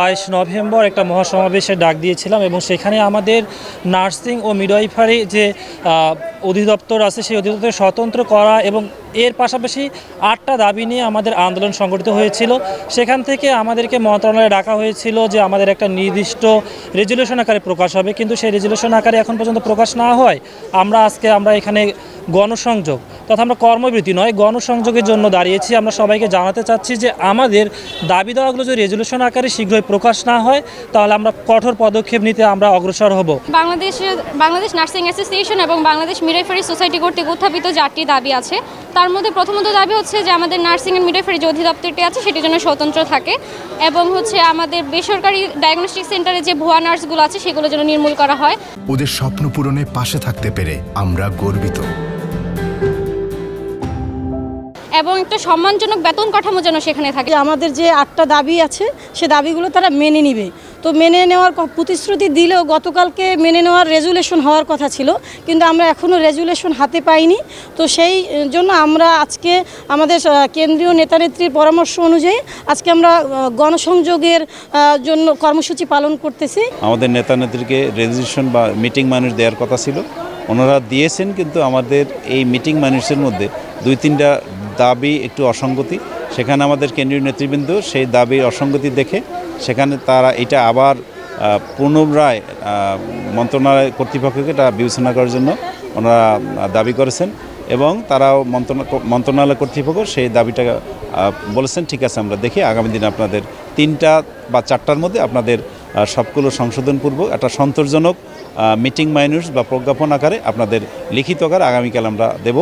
22 November একটা মহাসমাবেশের ডাক দিয়েছিলাম এবং সেখানে আমাদের নার্সিং ও মিডওয়াইফারি যে অধিদপ্তর আছে সেই অধিদপ্তর স্বতন্ত্র করা এবং এর পাশাপাশি 8টা দাবি নিয়ে আমাদের আন্দোলন সংগঠিত হয়েছিল। সেখান থেকে আমাদেরকে মন্ত্রণালয়ে ডাকা হয়েছিল যে আমাদের একটা নির্দিষ্ট রেজুলেশন আকারে প্রকাশ হবে, কিন্তু সেই রেজুলেশন আকারে এখন পর্যন্ত প্রকাশ না হয় আমরা এখানে গণসংযোগ তথা আমরা কর্মবিরতি নয় গণসংযোগের জন্য দাঁড়িয়েছি। আমরা সবাইকে জানাতে চাচ্ছি যে আমাদের দাবি দেওয়াগুলো যদি রেজুলেশন আকারে শীঘ্রই প্রকাশ না হয় তাহলে আমরা কঠোর পদক্ষেপ নিতে আমরা অগ্রসর হব। বাংলাদেশ নার্সিং অ্যাসোসিয়েশন এবং বাংলাদেশ মিডওয়াইফারি সোসাইটি কর্তৃক উত্থাপিত 4টি দাবি আছে। তার মধ্যে প্রথমত দাবি হচ্ছে যে আমাদের নার্সিং অ্যান্ড মিডওয়াইফারি যে অধিদপ্তরটি আছে সেটি যেন স্বতন্ত্র থাকে এবং হচ্ছে আমাদের বেসরকারি ডায়াগনস্টিক সেন্টারে যে ভুয়া নার্সগুলো আছে সেগুলো যেন নির্মূল করা হয়। ওদের স্বপ্ন পূরণে পাশে থাকতে পেরে আমরা গর্বিত। এবং একটা সম্মানজনক বেতন কাঠামো যেন সেখানে থাকে। আমাদের যে 8টা দাবি আছে সে দাবিগুলো তারা মেনে নিবে, তো মেনে নেওয়ার প্রতিশ্রুতি দিলেও গতকালকে মেনে নেওয়ার রেজুলেশন হওয়ার কথা ছিল, কিন্তু আমরা এখনও রেজুলেশন হাতে পাইনি। তো সেই জন্য আমরা আজকে আমাদের কেন্দ্রীয় নেতানেত্রীর পরামর্শ অনুযায়ী আজকে আমরা গণসংযোগের জন্য কর্মসূচি পালন করতেছি। আমাদের নেতানেত্রীকে রেজুলেশন বা মিটিং ম্যানুস দেওয়ার কথা ছিল, ওনারা দিয়েছেন, কিন্তু আমাদের এই মিটিং ম্যানুসের মধ্যে 2-3টা দাবি একটু অসঙ্গতি। সেখানে আমাদের কেন্দ্রীয় নেতৃবৃন্দ সেই দাবির অসঙ্গতি দেখে সেখানে তারা এটা আবার পুনরায় মন্ত্রণালয় কর্তৃপক্ষকে এটা বিবেচনা করার জন্য ওনারা দাবি করেছেন এবং তারাও মন্ত্রণালয় কর্তৃপক্ষ সেই দাবিটা বলেছেন ঠিক আছে আমরা দেখি আগামী দিনে আপনাদের 3টা বা 4টার মধ্যে আপনাদের সবগুলো সংশোধনপূর্বক একটা সন্তোষজনক মিটিং মাইনুস বা প্রজ্ঞাপন আকারে আপনাদের লিখিত আকারে আগামীকাল আমরা দেব।